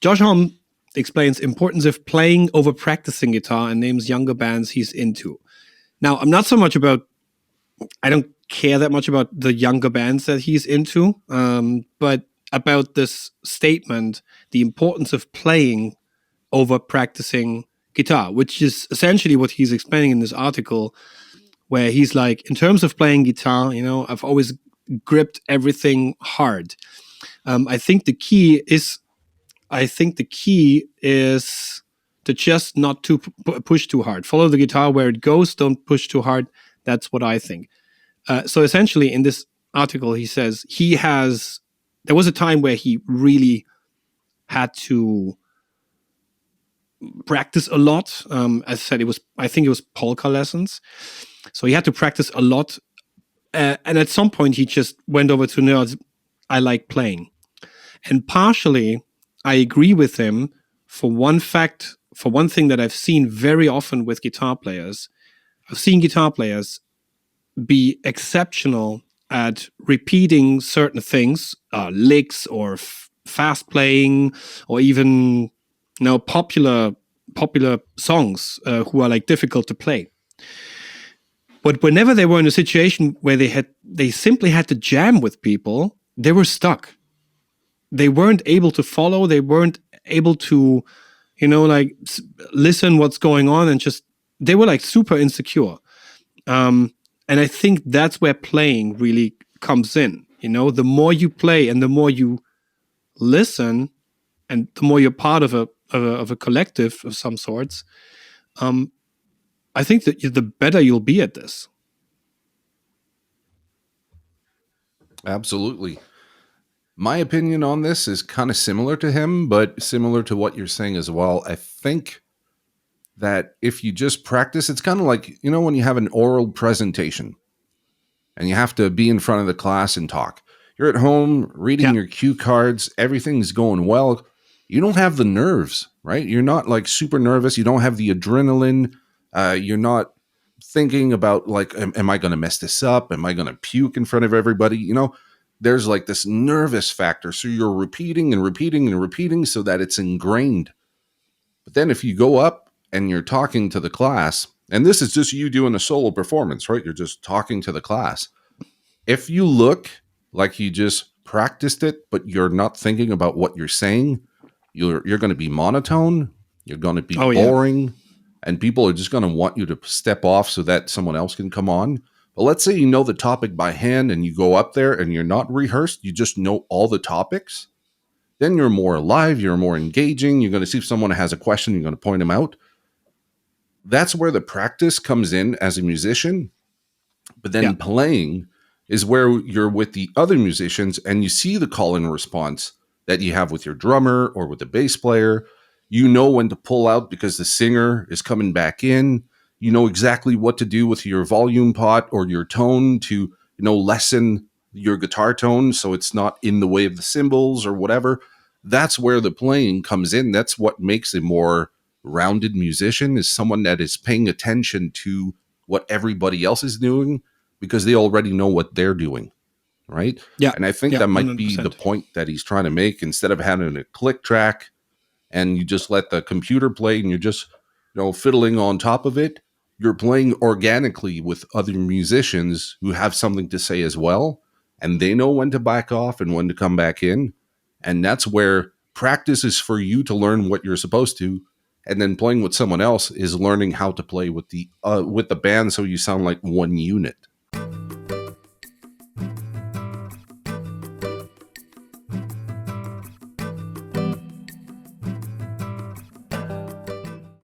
Josh Homme explains importance of playing over practicing guitar and names younger bands he's into. Now, I'm not so much about, I don't care that much about the younger bands that he's into, but about this statement, the importance of playing over practicing guitar, which is essentially what he's explaining in this article, where he's like, in terms of playing guitar, I've always gripped everything hard. I think the key is to just not to push too hard. Follow the guitar where it goes. Don't push too hard. That's what I think. So essentially, in this article, he says there was a time where he really had to practice a lot. As I said, I think it was polka lessons. So he had to practice a lot. And at some point, he just went over to nerds. I like playing. And partially, I agree with him for one thing that I've seen very often with guitar players. I've seen guitar players be exceptional at repeating certain things, licks or fast playing, or even popular songs who are like difficult to play. But whenever they were in a situation where they simply had to jam with people, they were stuck. They weren't able to follow. They weren't able to, listen what's going on, and they were like super insecure. And I think that's where playing really comes in. The more you play and the more you listen, and the more you're part of a collective of some sorts, I think that the better you'll be at this. Absolutely. My opinion on this is kind of similar to him, but similar to what you're saying as well. I think that if you just practice, it's kind of like, when you have an oral presentation and you have to be in front of the class and talk. You're at home reading your cue cards. Everything's going well. You don't have the nerves, right? You're not like super nervous. You don't have the adrenaline. You're not thinking about like, am I going to mess this up? Am I going to puke in front of everybody? There's like this nervous factor. So you're repeating and repeating and repeating so that it's ingrained. But then if you go up and you're talking to the class, and this is just you doing a solo performance, right? You're just talking to the class. If you look like you just practiced it, but you're not thinking about what you're saying, you're going to be monotone. You're going to be boring. And people are just going to want you to step off so that someone else can come on. But let's say you know the topic by hand and you go up there and you're not rehearsed. You just know all the topics. Then you're more alive. You're more engaging. You're going to see if someone has a question. You're going to point them out. That's where the practice comes in as a musician. But then playing is where you're with the other musicians and you see the call and response that you have with your drummer or with the bass player. You know when to pull out because the singer is coming back in. You know exactly what to do with your volume pot or your tone to, lessen your guitar tone so it's not in the way of the cymbals or whatever. That's where the playing comes in. That's what makes a more rounded musician, is someone that is paying attention to what everybody else is doing because they already know what they're doing, right? Yeah. And I think that might 100%. be the point that he's trying to make. Instead of having a click track and you just let the computer play and you're just, fiddling on top of it, you're playing organically with other musicians who have something to say as well. And they know when to back off and when to come back in. And that's where practice is for you to learn what you're supposed to. And then playing with someone else is learning how to play with the band so you sound like one unit.